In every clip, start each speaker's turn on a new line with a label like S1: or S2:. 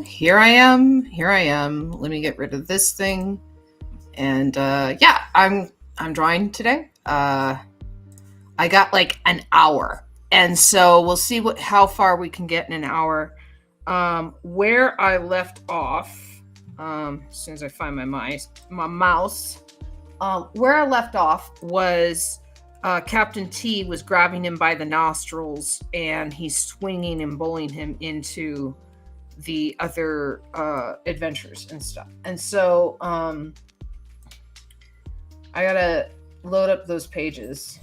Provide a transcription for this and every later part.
S1: Here I am. Here I am. Let me get rid of this thing. And yeah, I'm drawing today. I got like an hour, and so we'll see how far we can get in an hour. Where I left off, as soon as I find my mouse, where I left off was Captain T was grabbing him by the nostrils, and he's swinging and bowling him into the other adventures and stuff. And so I gotta load up those pages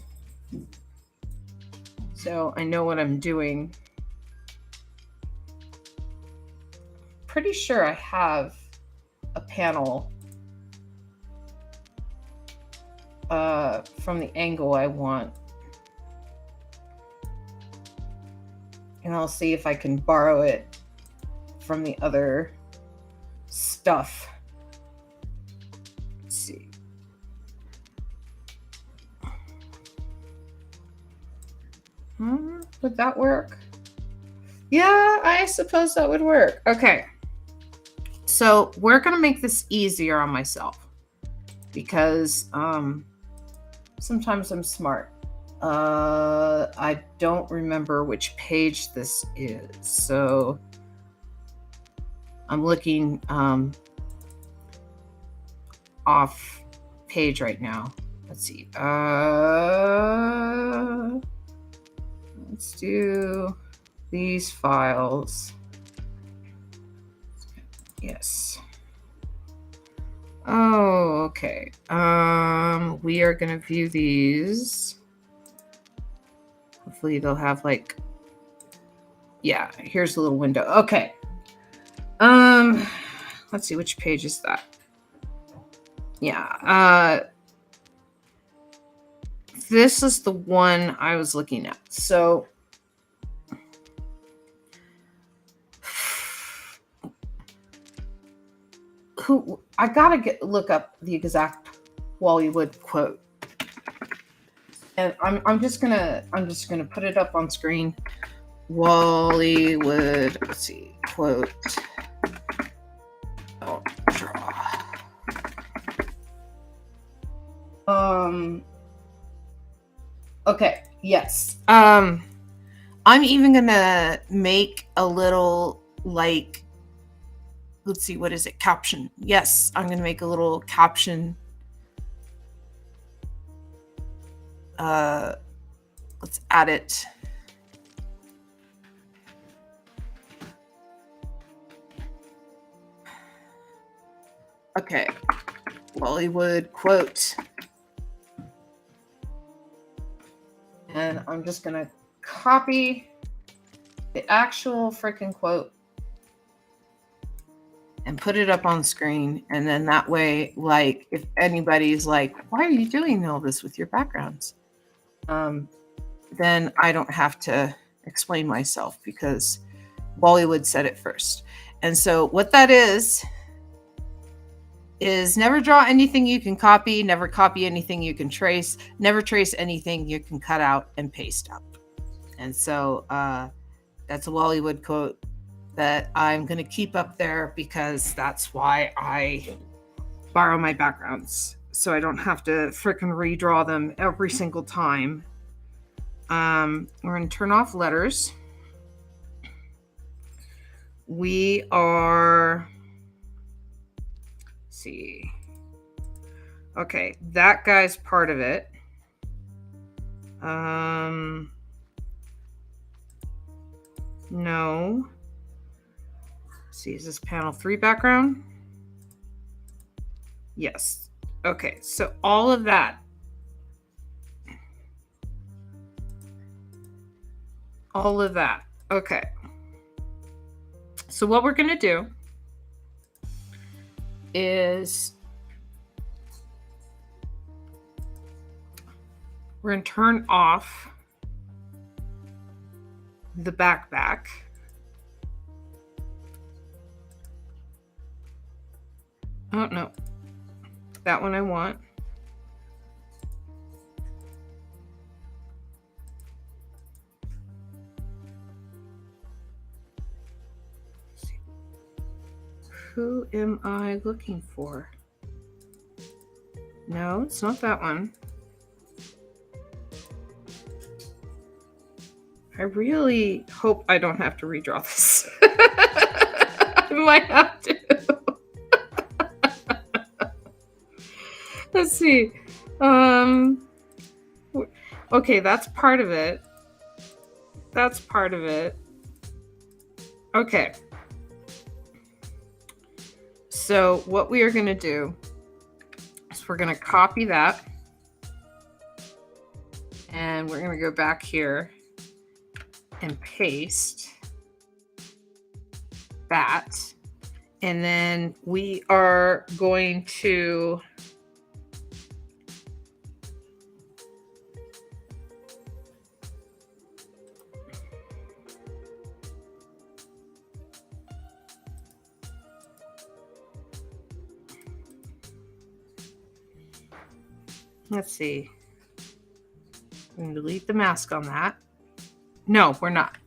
S1: so I know what I'm doing. Pretty sure I have a panel from the angle I want. And I'll see if I can borrow it from the other stuff. Let's see. Would that work? Yeah, I suppose that would work. Okay. So we're going to make this easier on myself because sometimes I'm smart. I don't remember which page this is. So I'm looking off page right now. Let's see. Let's do these files. Yes. Oh, okay. We are going to view these. Hopefully they'll have like, yeah, here's a little window. Okay. Let's see, which page is that? Yeah. This is the one I was looking at. So I gotta look up the exact Wally Wood quote, and I'm just gonna put it up on screen. Wally Wood, let's see, quote. Don't draw. Okay, yes. I'm even gonna make a little like, let's see, what is it? Caption. Yes, I'm gonna make a little caption. Let's add it. Okay, Wally Wood quote. And I'm just gonna copy the actual freaking quote and put it up on screen. And then that way, like, if anybody's like, why are you doing all this with your backgrounds? Then I don't have to explain myself because Wally Wood said it first. And so what that is never draw anything you can copy, never copy anything you can trace, never trace anything you can cut out and paste up. And so that's a Wally Wood quote that I'm going to keep up there because that's why I borrow my backgrounds. So I don't have to freaking redraw them every single time. We're going to turn off letters. We are... see. Okay, that guy's part of it. No. Let's see, is this panel 3 background? Yes. Okay, so all of that. All of that. Okay. So what we're going to do is we're going to turn off the back. Oh, no. That one I want. Who am I looking for? No, it's not that one. I really hope I don't have to redraw this. I might have to. Let's see. Okay, that's part of it. That's part of it. Okay. So what we are going to do is we're going to copy that. And we're going to go back here and paste that. And then we are going to let's see. I'm going to delete the mask on that. No, we're not.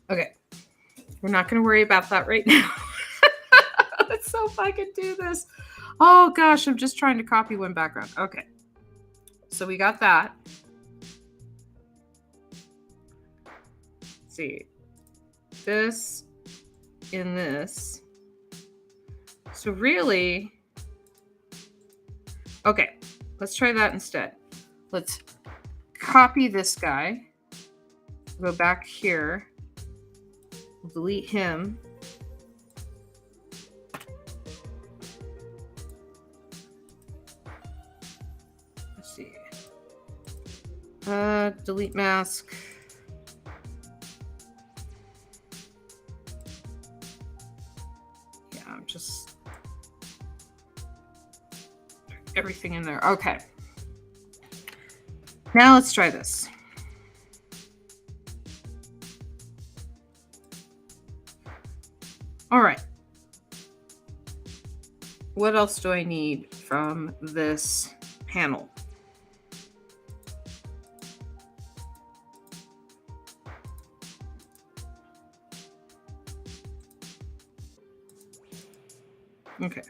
S1: Okay. We're not going to worry about that right now. So if I could do this. Oh gosh, I'm just trying to copy one background. Okay. So we got that. Let's see. This in this. So really, okay, let's try that instead. Let's copy this guy. Go back here. We'll delete him. Let's see. Delete mask. Yeah, I'm just everything in there. Okay. Now let's try this. All right. What else do I need from this panel? Okay.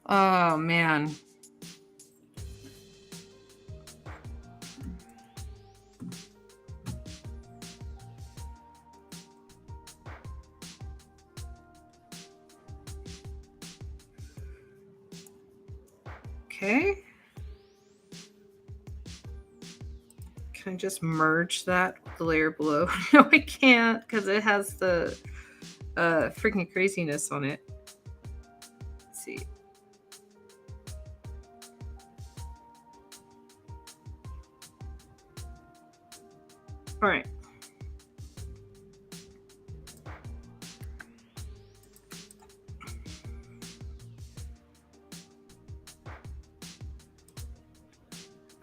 S1: Oh, man. Okay. Can I just merge that with the layer below? No, I can't because it has the freaking craziness on it. Let's see. All right.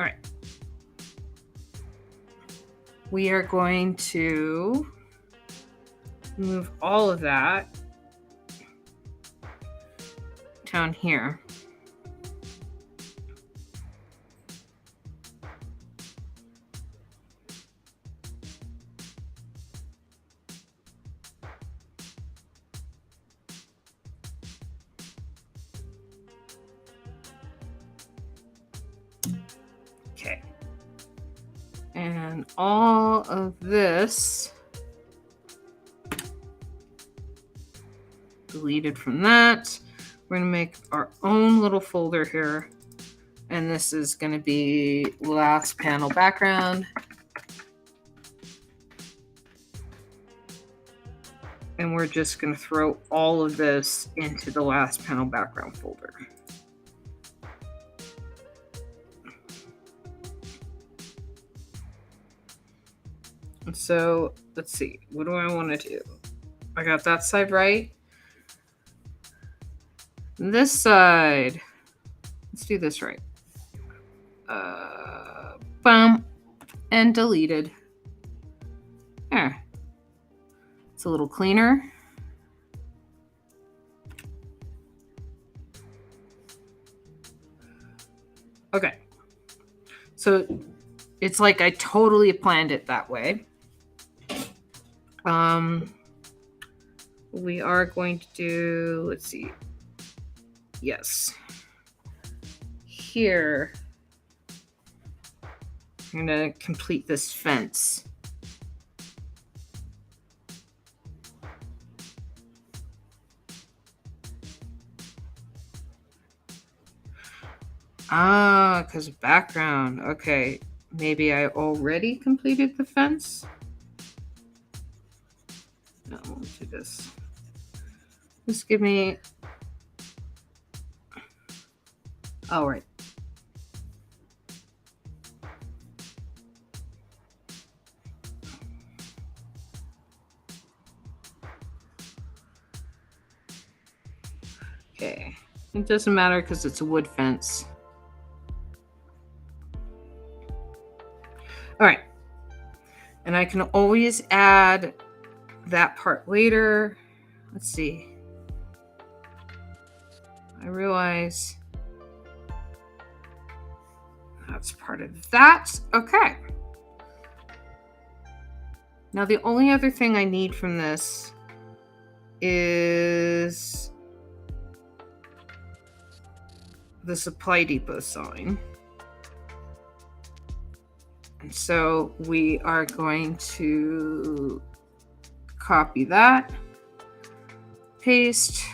S1: All right. We are going to move all of that down here. Okay. And all of this deleted from that. We're going to make our own little folder here. And this is going to be last panel background. And we're just going to throw all of this into the last panel background folder. And so let's see, what do I want to do? I got that side right. This side, let's do this right. Bum. and deleted. There. It's a little cleaner. Okay. So it's like I totally planned it that way. We are going to do, let's see. Yes. Here. I'm going to complete this fence. Ah, because of background. Okay. Maybe I already completed the fence? No, we'll do this. Just give me... All right. Okay. It doesn't matter because it's a wood fence. All right. And I can always add that part later. Let's see. I realize that's part of that. Okay. Now the only other thing I need from this is the Supply Depot sign. And so we are going to copy that, paste,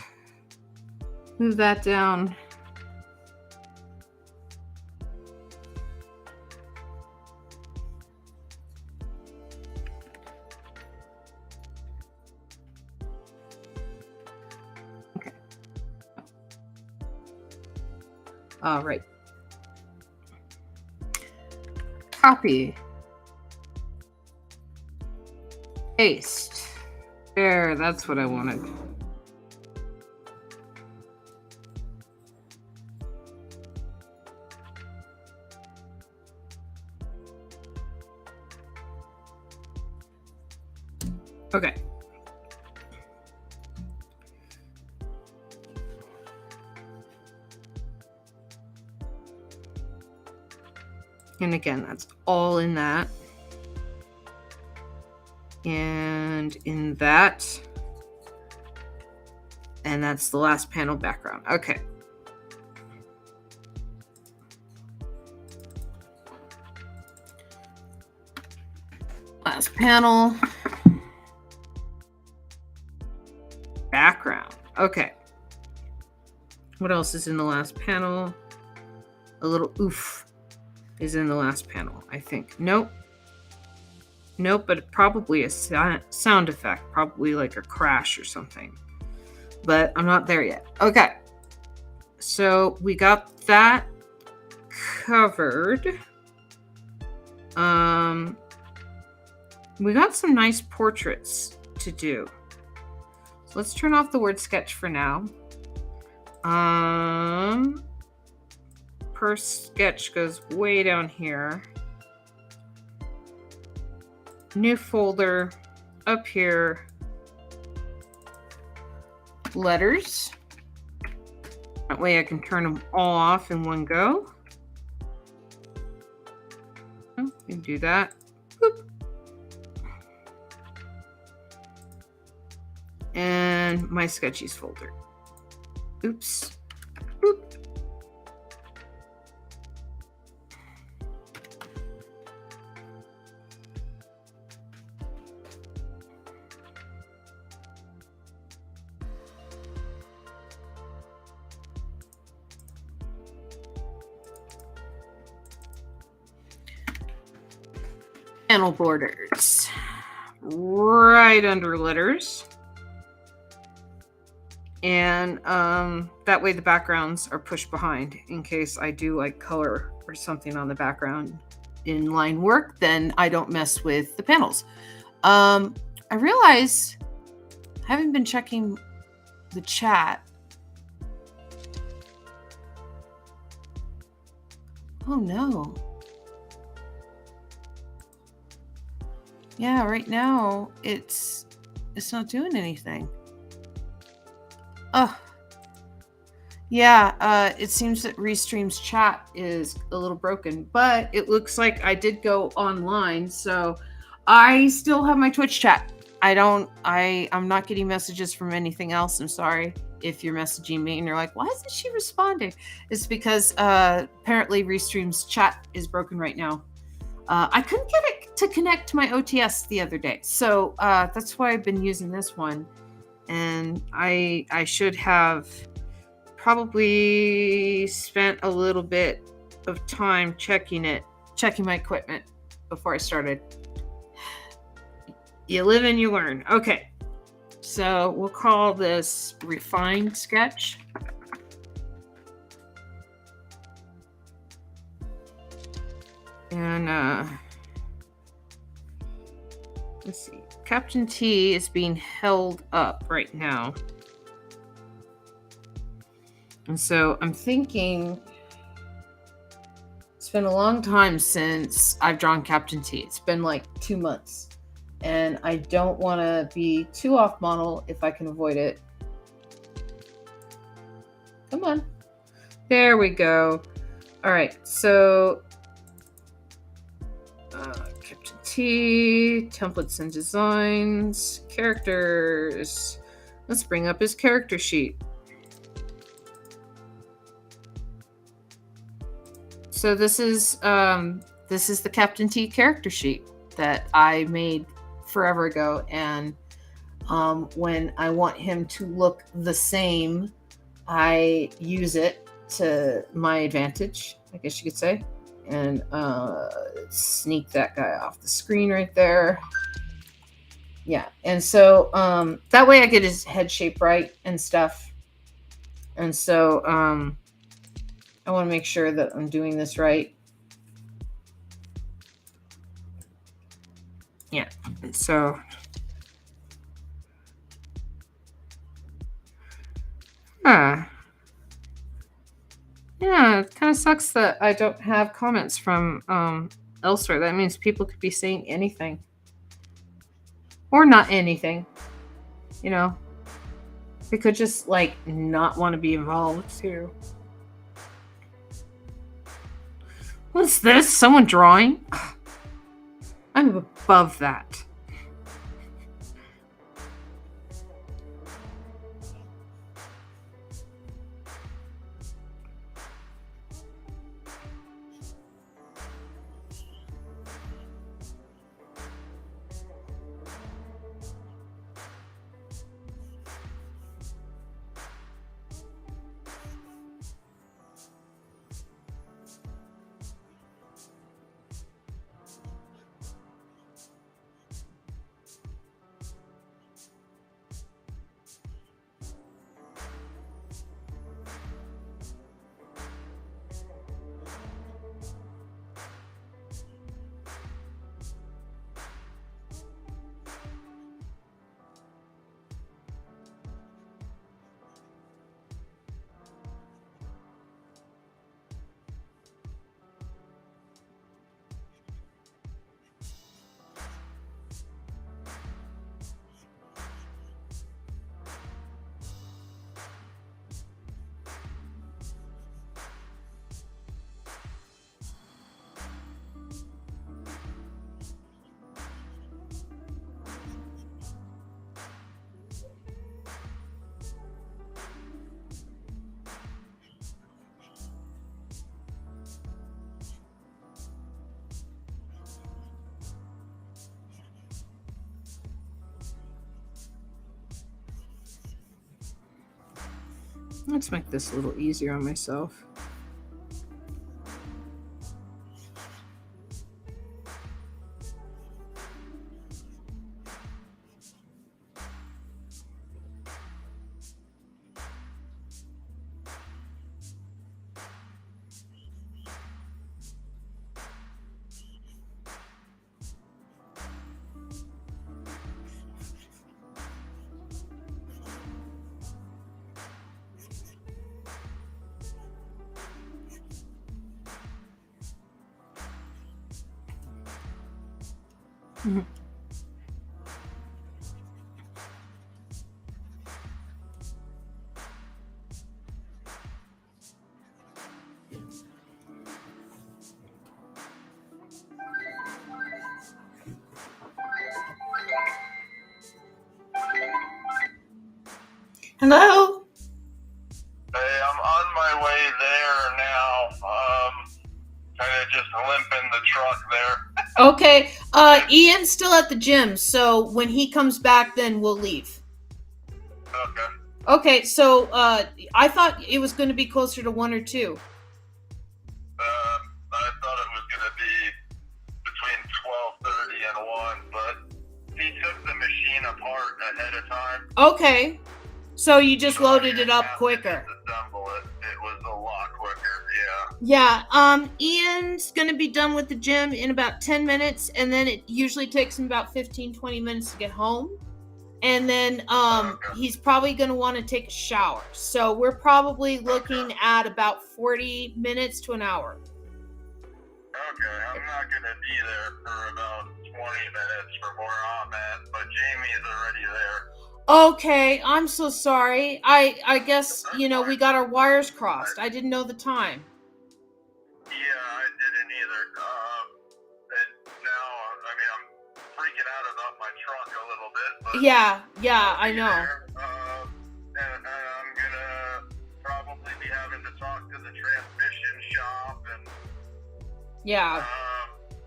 S1: move that down. Okay. All right. Copy. Paste. There, that's what I wanted. Okay. And again, that's all in that. And in that. And that's the last panel background. Okay. Last panel. Background. Okay. What else is in the last panel? A little oof is in the last panel, I think. Nope. Nope, but probably a sound effect. Probably like a crash or something. But I'm not there yet. Okay. So we got that covered. We got some nice portraits to do. So let's turn off the word sketch for now. Per sketch goes way down here. New folder up here. Letters. That way I can turn them all off in one go. You can do that. Boop. And my sketchies folder. Oops. Boop. Panel borders. Right under letters. And that way the backgrounds are pushed behind in case I do like color or something on the background in line work, then I don't mess with the panels. I realize I haven't been checking the chat. Oh no. Yeah, right now it's not doing anything. Oh, yeah, it seems that Restream's chat is a little broken, but it looks like I did go online, so I still have my Twitch chat. I'm not getting messages from anything else. I'm sorry if you're messaging me and you're like, why isn't she responding? It's because apparently Restream's chat is broken right now. I couldn't get it to connect to my OTS the other day, so that's why I've been using this one. And I should have probably spent a little bit of time checking my equipment before I started. You live and you learn. Okay, so we'll call this refined sketch. And let's see. Captain T is being held up right now. And so I'm thinking it's been a long time since I've drawn Captain T. It's been like 2 months. And I don't want to be too off model if I can avoid it. Come on. There we go. All right, so Captain T, templates and designs, characters. Let's bring up his character sheet. So this is the Captain T character sheet that I made forever ago, and when I want him to look the same, I use it to my advantage, I guess you could say, and sneak that guy off the screen right there. Yeah, and so that way I get his head shape right and stuff. And so I want to make sure that I'm doing this right. Yeah, so yeah, it kind of sucks that I don't have comments from elsewhere. That means people could be saying anything or not anything. You know, they could just like not want to be involved too. What's this? Someone drawing? I'm above that. Let's make this a little easier on myself. Hello?
S2: Hey, I'm on my way there now. Kind of just limping the truck there.
S1: Okay. Ian's still at the gym, so when he comes back, then we'll leave.
S2: Okay.
S1: Okay, so I thought it was going to be closer to 1 or 2.
S2: I thought it was going to be between 12:30 and 1, but he took the machine apart ahead of time.
S1: Okay. So you just loaded it up quicker.
S2: Disassemble it. It was a lot quicker,
S1: Yeah, Ian's gonna be done with the gym in about 10 minutes, and then it usually takes him about 15-20 minutes to get home. And then he's probably gonna want to take a shower. So we're probably looking at about 40 minutes to an hour.
S2: Okay, I'm not gonna be there for about 20 minutes from where I'm at, but Jamie's already there.
S1: Okay, I'm so sorry. I guess, we got our wires crossed. I didn't know the time.
S2: Yeah, I didn't either. And now, I mean, I'm freaking out about my truck a little bit. But
S1: yeah, I know.
S2: And I'm gonna probably be having to talk to the transmission shop and
S1: yeah.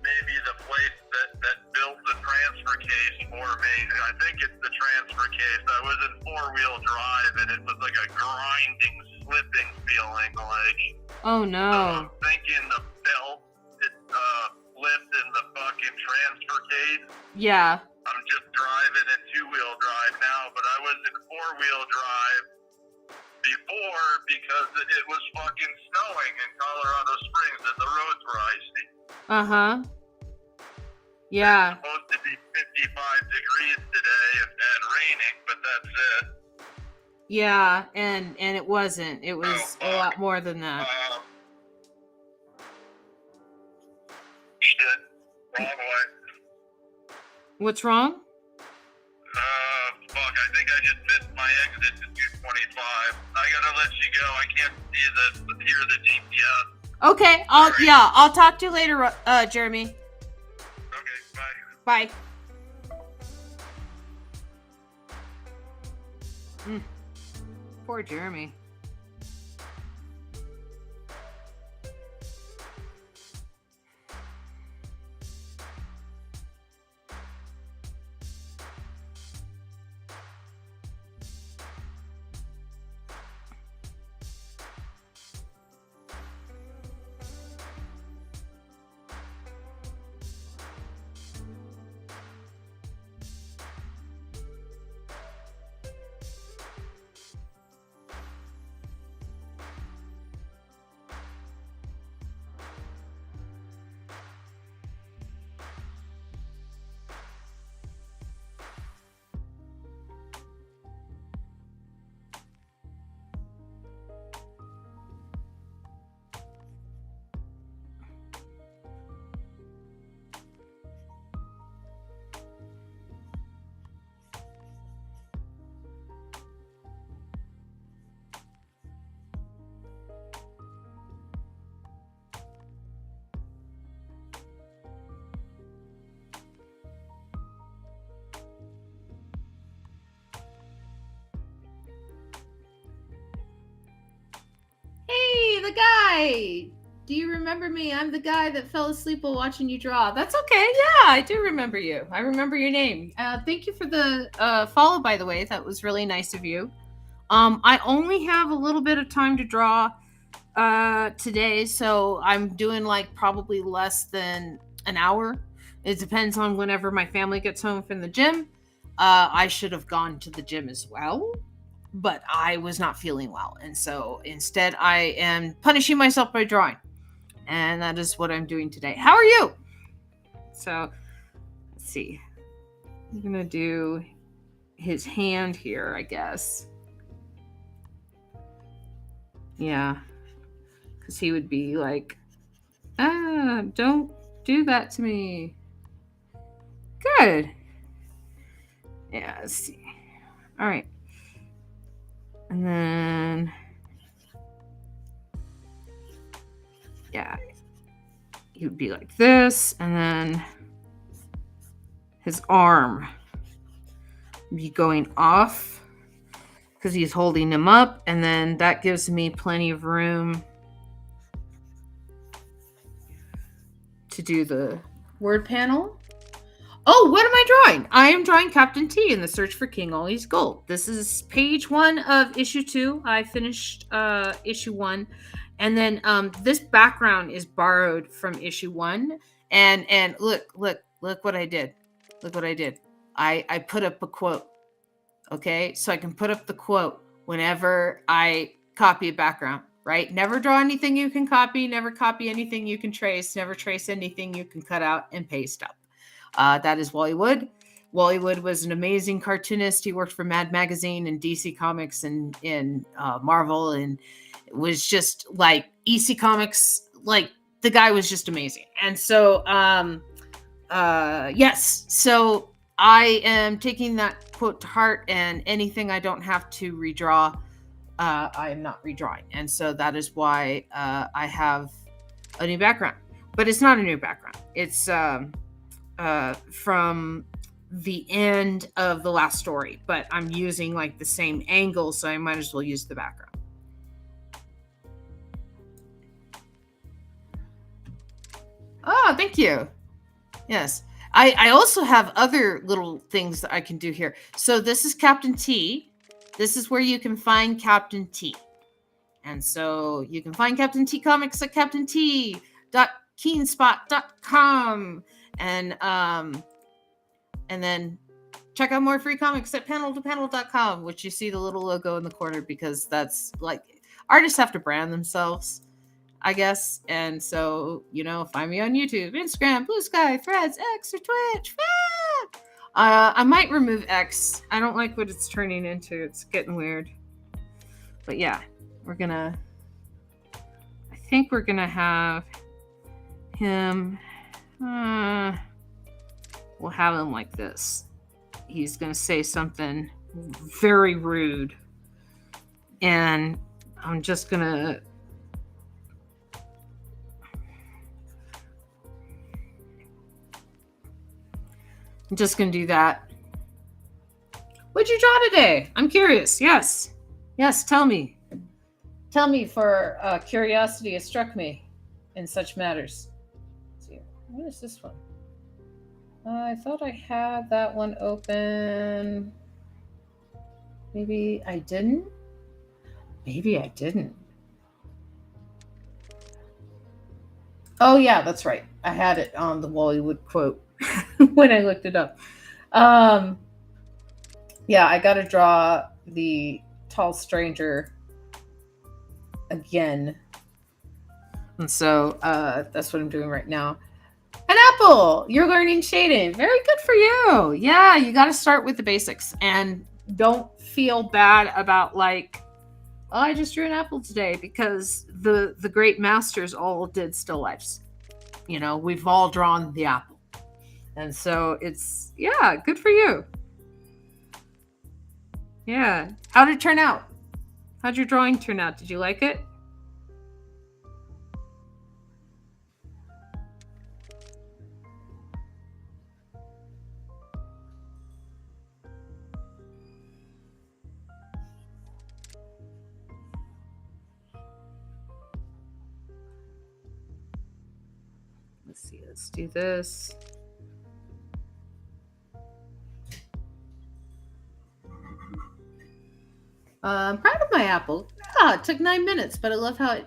S2: Maybe the place that built the transfer case for me. I think it's the transfer case. I was in 4-wheel drive and it was like a grinding, slipping feeling.
S1: Oh no.
S2: So I'm thinking the belt slipped in the fucking transfer case.
S1: Yeah.
S2: I'm just driving in 2-wheel drive now, but I was in 4-wheel drive before because it was fucking snowing in Colorado Springs and the roads were icy.
S1: Uh-huh. Yeah.
S2: It's supposed to be 55 degrees today and raining, but that's it.
S1: Yeah, and it wasn't. It was a lot more than that.
S2: Shit. Wrong way.
S1: What's wrong?
S2: Fuck, I think I just missed my exit to 225. I gotta let you go. I can't hear the GPS.
S1: Okay, I'll talk to you later, Jeremy.
S2: Okay,
S1: bye. Poor Jeremy. Hey, the guy! Do you remember me? I'm the guy that fell asleep while watching you draw. That's okay. Yeah, I do remember you. I remember your name. Thank you for the follow, by the way. That was really nice of you. I only have a little bit of time to draw today, so I'm doing like probably less than an hour. It depends on whenever my family gets home from the gym. I should have gone to the gym as well, but I was not feeling well. And so instead, I am punishing myself by drawing. And that is what I'm doing today. How are you? So, let's see. I'm going to do his hand here, I guess. Yeah. Because he would be like, don't do that to me. Good. Yeah, let's see. All right. And then, yeah, he would be like this, and then his arm would be going off because he's holding him up, and then that gives me plenty of room to do the word panel. Oh, what am I drawing? I am drawing Captain T in the Search for King Ollie's Gold. This is page 1 of issue 2. I finished issue 1. And then this background is borrowed from issue 1. And look what I did. Look what I did. I put up a quote. Okay, so I can put up the quote whenever I copy a background, right? Never draw anything you can copy, never copy anything you can trace, never trace anything you can cut out and paste up. That is Wally Wood. Wally Wood was an amazing cartoonist. He worked for Mad Magazine and DC Comics and in Marvel, and it was just like EC Comics. Like the guy was just amazing. And so, yes. So I am taking that quote to heart, and anything I don't have to redraw, I am not redrawing. And so that is why I have a new background. But it's not a new background. It's from the end of the last story, but I'm using like the same angle, so I might as well use the background. Oh, thank you. Yes. I also have other little things that I can do here. So this is Captain T. This is where you can find Captain T. And so you can find Captain T comics at captaint.keenspot.com. And then check out more free comics at panel2panel.com, which you see the little logo in the corner, because that's like artists have to brand themselves, I guess. And so, find me on YouTube, Instagram, Blue Sky, Threads, X, or Twitch. I might remove X. I don't like what it's turning into. It's getting weird. But yeah, I think we're gonna have him. We'll have him like this. He's gonna say something very rude, and I'm just gonna do that. What'd you draw today? I'm curious. Yes, tell me. Tell me, for curiosity has struck me in such matters. Let's see, what is this one? I thought I had that one open. Maybe I didn't. Oh yeah, that's right. I had it on the Wally Wood quote when I looked it up. Yeah, I got to draw the tall stranger again. And so that's what I'm doing right now. An apple! You're learning shading. Very good for you. Yeah, you got to start with the basics. And don't feel bad about like, oh, I just drew an apple today, because the great masters all did still lifes. We've all drawn the apple. And so it's, yeah, good for you. Yeah. How did it turn out? How'd your drawing turn out? Did you like it? Let's see. Let's do this. I'm proud of my apple. Yeah, it took 9 minutes, but I love how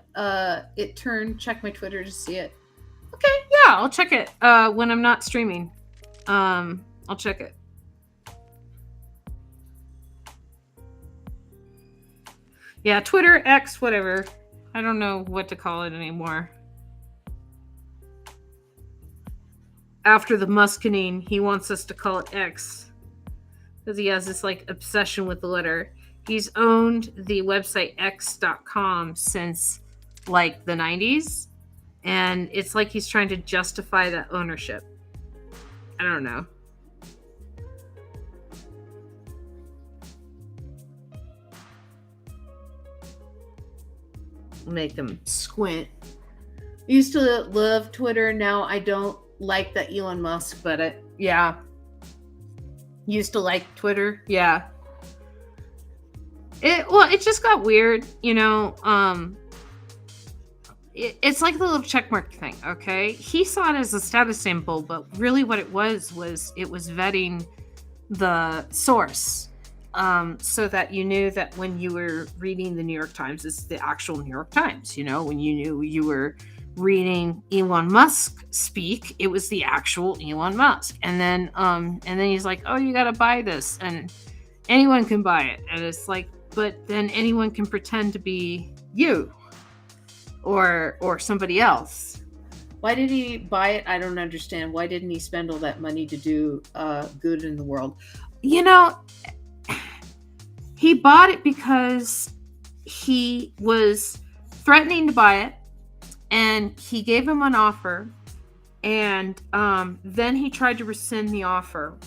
S1: it turned. Check my Twitter to see it. Okay, yeah, I'll check it when I'm not streaming. I'll check it. Yeah, Twitter, X, whatever. I don't know what to call it anymore. After the muskening, he wants us to call it X, because he has this like obsession with the letter. He's owned the website x.com since like the 90s. And it's like he's trying to justify that ownership. I don't know. Make him squint. I used to love Twitter. Now I don't like that Elon Musk, but yeah. Used to like Twitter. Yeah.
S3: It just got weird, it's like the little checkmark thing, okay? He saw it as a status symbol, but really what it was it was vetting the source, so that you knew that when you were reading the New York Times, it's the actual New York Times. When you knew you were reading Elon Musk speak, it was the actual Elon Musk. And then he's like, "Oh, you got to buy this," and anyone can buy it, and it's like, but then anyone can pretend to be you or somebody else. Why did he buy it? I don't understand. Why didn't he spend all that money to do good in the world? He bought it because he was threatening to buy it, and he gave him an offer, and then he tried to rescind the offer,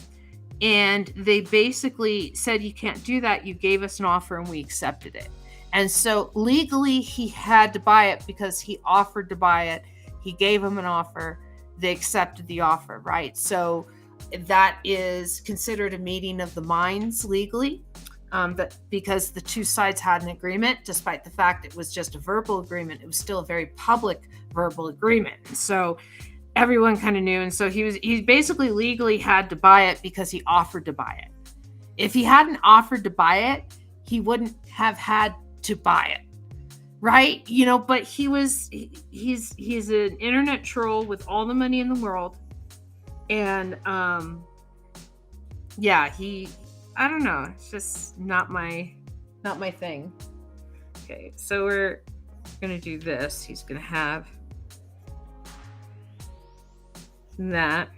S3: and they basically said, "You can't do that. You gave us an offer and we accepted it." And so legally he had to buy it because he offered to buy it. He gave him an offer. They accepted the offer, right? So that is considered a meeting of the minds legally, because the two sides had an agreement, despite the fact it was just a verbal agreement. It was still a very public verbal agreement. And so everyone kind of knew. And so he basically legally had to buy it because he offered to buy it. If he hadn't offered to buy it, he wouldn't have had to buy it, right? But he's an internet troll with all the money in the world, and I don't know, it's just not my thing. Okay, so we're gonna do this. He's gonna have that.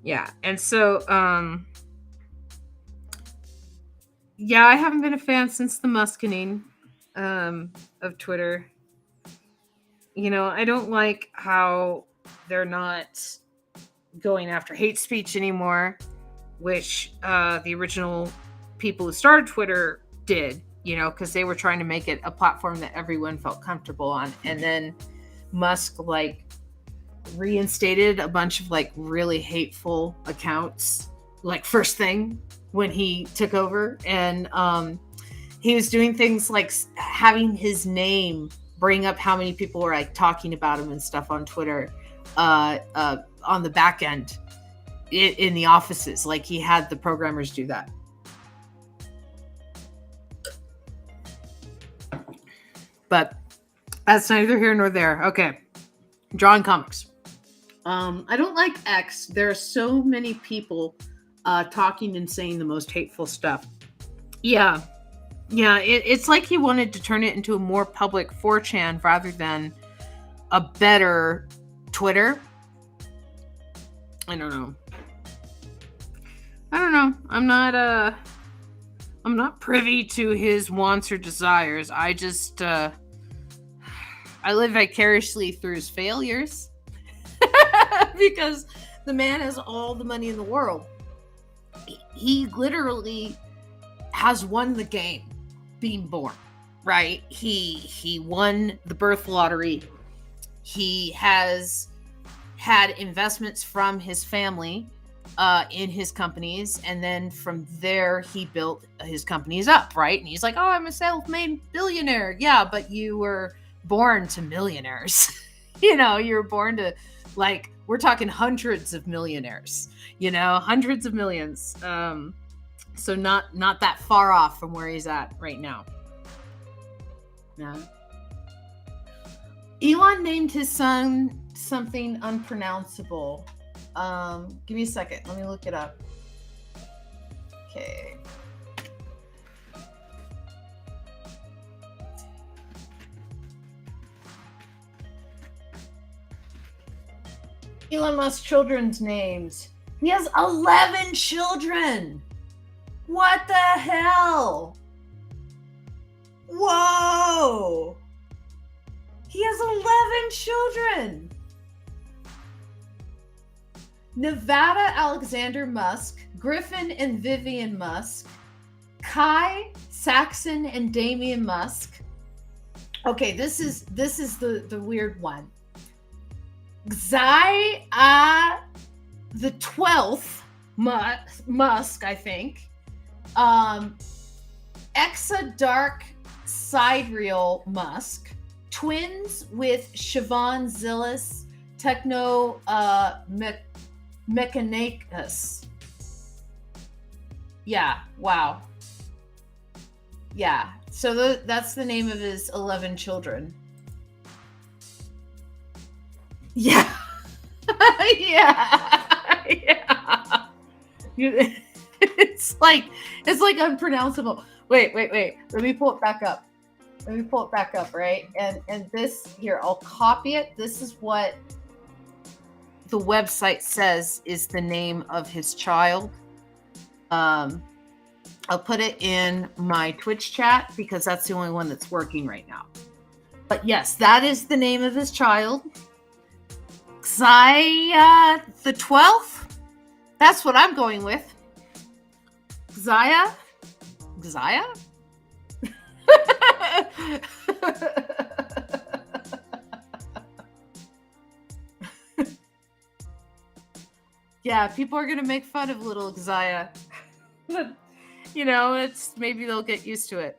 S3: Yeah. And so, I haven't been a fan since the muskening of Twitter. I don't like how they're not going after hate speech anymore, which the original people who started Twitter did, because they were trying to make it a platform that everyone felt comfortable on. And then Musk, reinstated a bunch of really hateful accounts first thing when he took over, and he was doing things like having his name bring up how many people were talking about him and stuff on Twitter, on the back end in the offices. He had the programmers do that. But that's neither here nor there. Okay, drawing comics. I don't like X. There are so many people talking and saying the most hateful stuff. Yeah. It's like he wanted to turn it into a more public 4chan rather than a better Twitter. I don't know. I'm not privy to his wants or desires. I just I live vicariously through his failures. Because the man has all the money in the world. He literally has won the game being born, right? He won the birth lottery. He has had investments from his family in his companies, and then from there he built his companies up, right? And he's like, "Oh, I'm a self-made billionaire." Yeah, but you were born to millionaires. You were born to we're talking hundreds of millionaires, hundreds of millions. So not that far off from where he's at right now. No. Elon named his son something unpronounceable. Give me a second. Let me look it up. Okay. Elon Musk's children's names. He has 11 children. What the hell? Whoa. He has 11 children. Nevada Alexander Musk, Griffin and Vivian Musk,
S1: Kai Saxon and Damian Musk. Okay, this is the weird one. Xai the 12th Musk, I think. Exa Dark Sidereal Musk. Twins with Siobhan Zillis Techno Mechanicus. Yeah, wow. Yeah, so that's the name of his 11 children. Yeah. Yeah. It's like unpronounceable. Wait. Let me pull it back up. Right? And this here, I'll copy it. This is what the website says is the name of his child. I'll put it in my Twitch chat because that's the only one that's working right now. But yes, that is the name of his child. Xia the 12th. That's what I'm going with. Xia? Yeah, people are going to make fun of little Xia. You know, it's maybe they'll get used to it.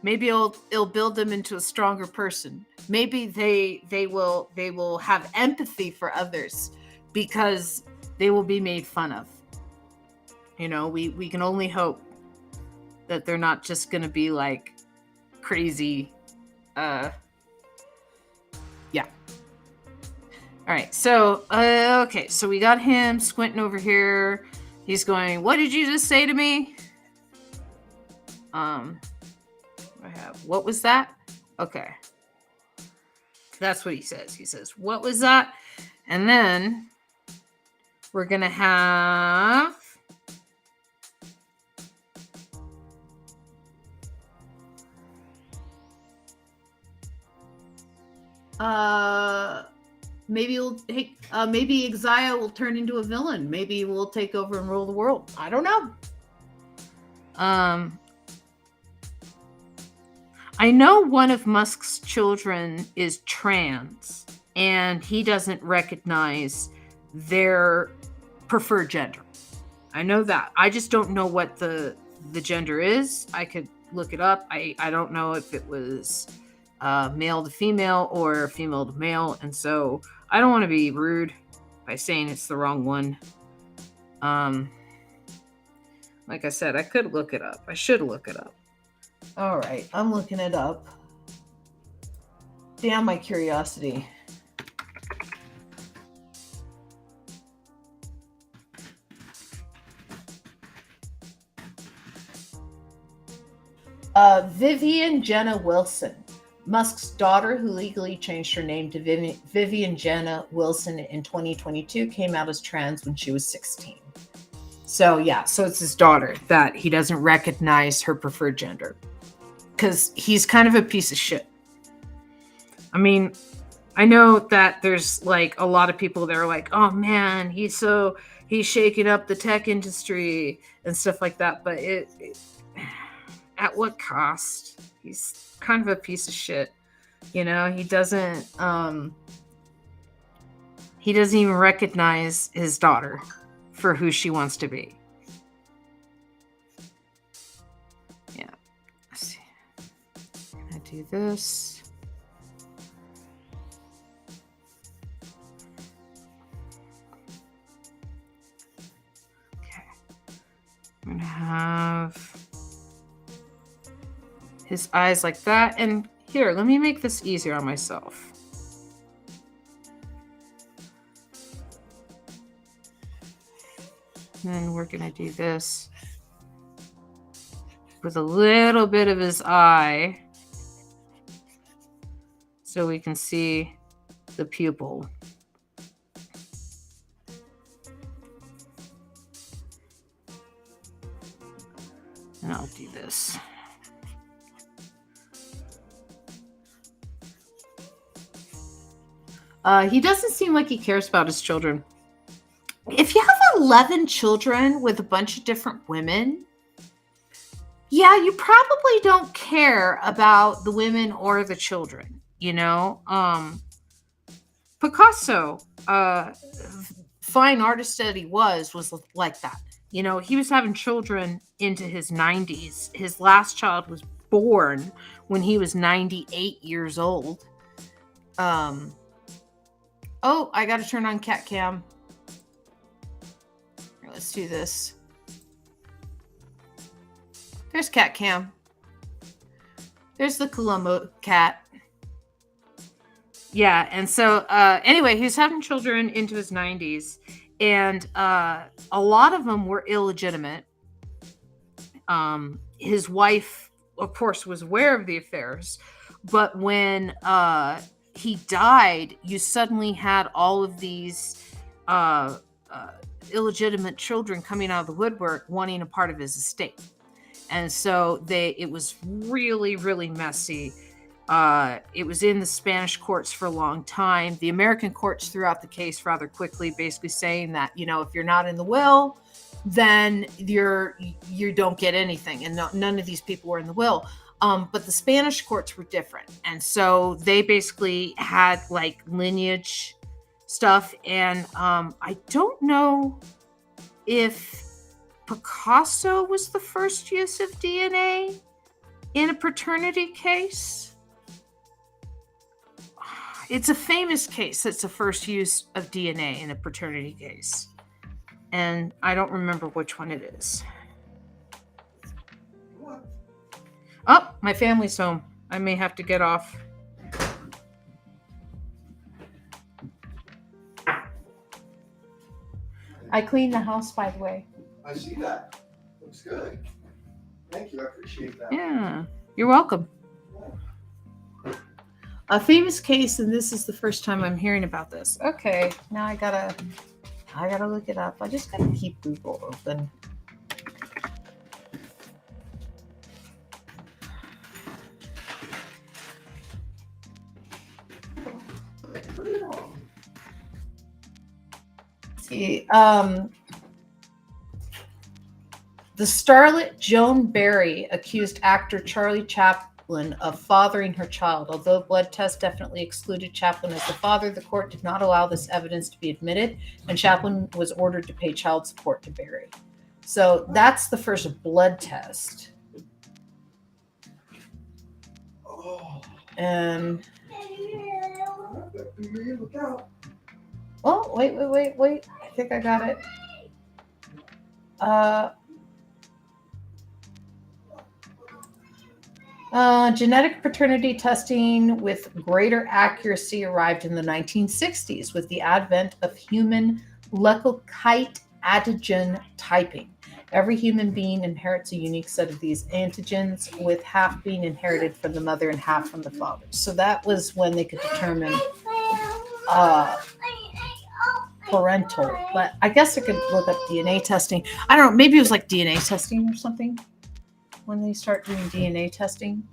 S1: Maybe it'll build them into a stronger person. Maybe they will have empathy for others because they will be made fun of. You know, we can only hope that they're not just going to be like crazy. Yeah. All right. So, okay. So we got him squinting over here. He's going, "What did you just say to me?" What was that? Okay. That's what he says. He says, "What was that?" And then we're going to have maybe Xia will turn into a villain. Maybe we'll take over and rule the world. I don't know. I know one of Musk's children is trans, and he doesn't recognize their preferred gender. I know that. I just don't know what the gender is. I could look it up. I don't know if it was male to female or female to male, and so I don't want to be rude by saying it's the wrong one. Like I said, I could look it up. I should look it up. All right, I'm looking it up. Damn my curiosity. Vivian Jenna Wilson, Musk's daughter, who legally changed her name to Vivian Jenna Wilson in 2022, came out as trans when she was 16. So yeah, so it's his daughter that he doesn't recognize her preferred gender because he's kind of a piece of shit. I mean, I know that there's like a lot of people that are like, "Oh man, he's shaking up the tech industry and stuff like that," but at what cost? He's kind of a piece of shit. You know, he doesn't even recognize his daughter for who she wants to be. Yeah. Let's see. I'm gonna do this. Okay. I'm gonna have his eyes like that. And here, let me make this easier on myself. And then we're going to do this with a little bit of his eye so we can see the pupil. And I'll do this. He doesn't seem like he cares about his children. If you have 11 children with a bunch of different women,
S3: yeah, you probably don't care about the women or the children, Picasso, fine artist that he was like that. He was having children into his 90s. His last child was born when he was 98 years old. Oh, I got to turn on cat cam. Here, let's do this. There's cat cam. There's the Columbo cat. Yeah, and so anyway, he was having children into his 90s, and a lot of them were illegitimate. His wife, of course, was aware of the affairs, but when he died, you suddenly had all of these illegitimate children coming out of the woodwork wanting a part of his estate. And so it was really, really messy. It was in the Spanish courts for a long time. The American courts threw out the case rather quickly, basically saying that, if you're not in the will, then you don't get anything. And none of these people were in the will. But the Spanish courts were different. And so they basically had like lineage stuff. And I don't know if Picasso was the first use of DNA in a paternity case. It's a famous case that's the first use of DNA in a paternity case. And I don't remember which one it is. Oh, my family's home. I may have to get off. I cleaned the house, by the way.
S4: I see that. Looks good. Thank you. I appreciate that.
S3: Yeah, you're welcome. A famous case, and this is the first time I'm hearing about this. Okay, now I gotta look it up. I just gotta keep Google open. See, the starlet Joan Barry accused actor Charlie Chaplin of fathering her child. Although blood tests definitely excluded Chaplin as the father, the court did not allow this evidence to be admitted, and Chaplin was ordered to pay child support to Barry. So that's the first blood test.
S4: Oh.
S3: And
S4: Look out.
S3: oh, wait. I think I got it. Genetic paternity testing with greater accuracy arrived in the 1960s with the advent of human leukocyte antigen typing. Every human being inherits a unique set of these antigens, with half being inherited from the mother and half from the father. So that was when they could determine parental. But I guess I could look up DNA testing. I don't know. Maybe it was like DNA testing or something when they start doing DNA testing.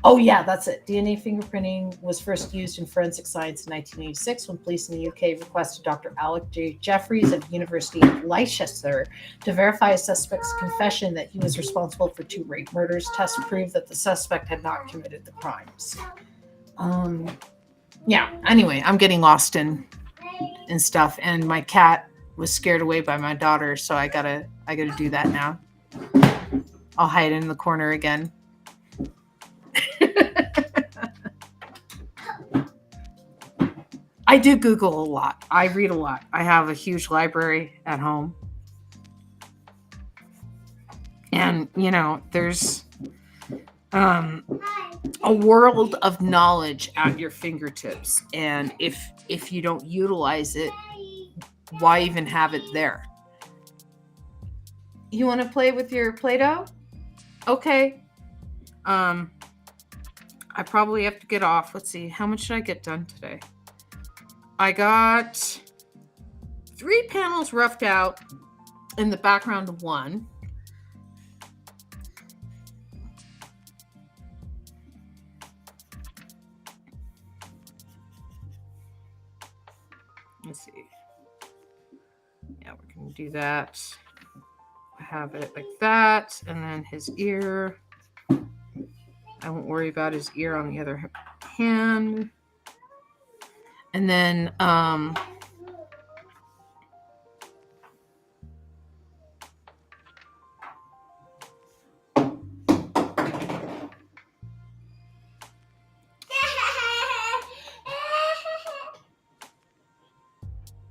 S3: Oh, yeah, that's it. DNA fingerprinting was first used in forensic science in 1986 when police in the UK requested Dr. Alec J. Jeffreys of the University of Leicester to verify a suspect's confession that he was responsible for 2 rape murders. Tests proved that the suspect had not committed the crimes. Yeah, anyway, I'm getting lost in stuff, and my cat was scared away by my daughter, so I gotta do that now. I'll hide in the corner again. I do Google a lot. I read a lot. I have a huge library at home. And, there's a world of knowledge at your fingertips. And if you don't utilize it, why even have it there? You want to play with your Play-Doh? Okay. I probably have to get off. Let's see. How much did I get done today? I got 3 panels roughed out in the background of 1. Let's see. Yeah, we're going to do that. have it like that. And then his ear. I won't worry about his ear on the other hand. And then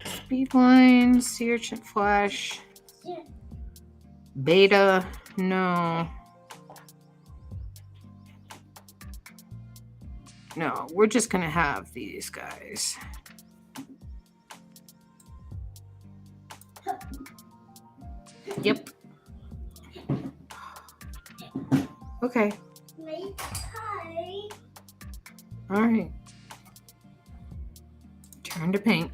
S3: Speedline, Sea Urchin Flash, Beta, no. No, we're just going to have these guys. Yep. Okay. All right. Turn to paint.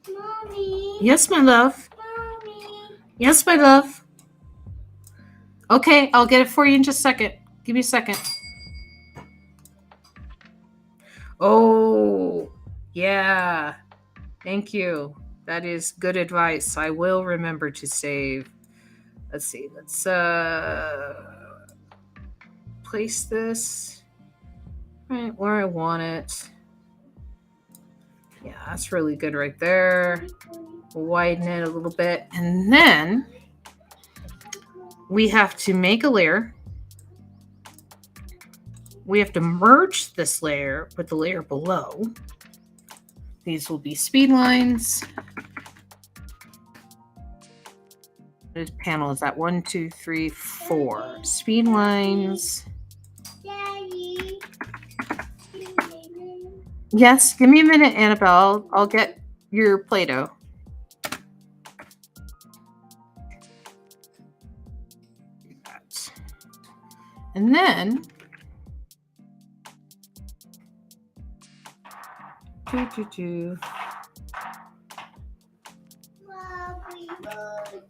S5: Mommy.
S3: Yes, my love.
S5: Mommy.
S3: Yes, my love. Okay, I'll get it for you in just a second. Give me a second. Oh, yeah. Thank you. That is good advice. I will remember to save. Let's see. Let's place this right where I want it. Yeah, that's really good right there. Widen it a little bit. And then we have to make a layer. We have to merge this layer with the layer below. These will be speed lines. This panel is at 1, 2, 3, 4 speed lines.
S5: Daddy.
S3: Yes, give me a minute, Annabelle. I'll get your Play-Doh. And then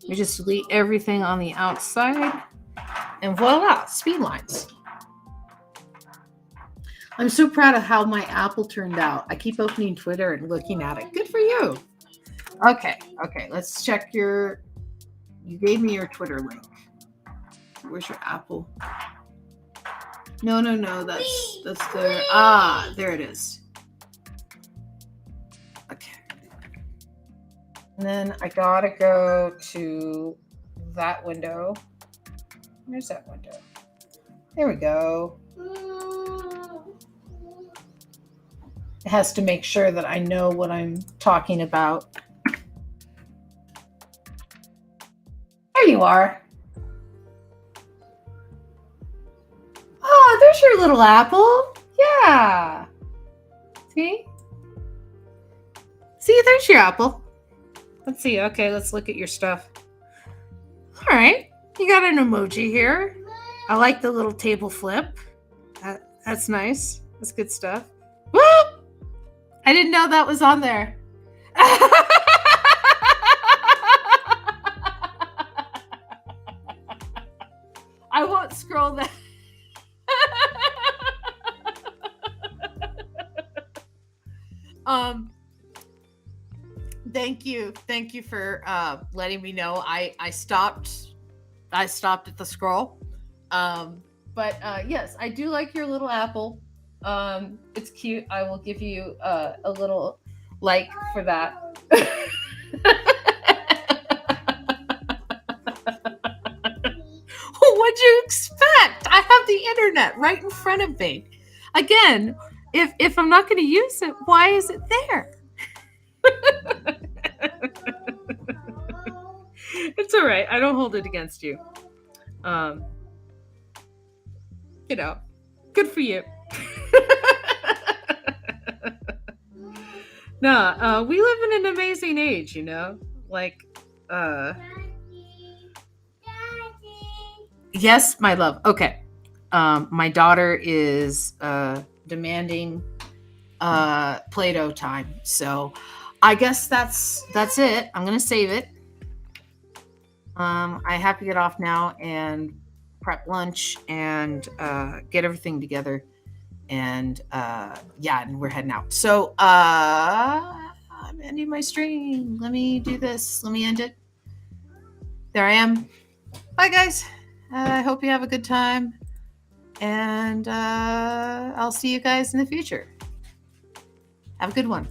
S3: we just delete everything on the outside, and voila, speed lines. I'm so proud of how my apple turned out. I keep opening Twitter and looking at it. Good for you. Okay, let's check you gave me your Twitter link. Where's your apple? No, that's there. There it is. Okay. And then I gotta go to that window. Where's that window? There we go. It has to make sure that I know what I'm talking about. There you are. Oh, there's your little apple. Yeah. See? See, there's your apple. Let's see. Okay, let's look at your stuff. All right. You got an emoji here. I like the little table flip. That's nice. That's good stuff. Woo! I didn't know that was on there. I won't scroll that. Thank you for letting me know. I stopped at the scroll. But yes, I do like your little apple. It's cute. I will give you a little like for that. What'd you expect? I have the internet right in front of me. Again, if I'm not going to use it, why is it there? It's all right. I don't hold it against you. Good for you. No, we live in an amazing age, like, yes, my love. Okay. My daughter is demanding Play-Doh time. So I guess that's it. I'm going to save it. I have to get off now and prep lunch and get everything together. And and we're heading out. So I'm ending
S1: my stream. Let me do this. Let me end it. There I am. Bye, guys. I hope you have a good time. And I'll see you guys in the future. Have a good one.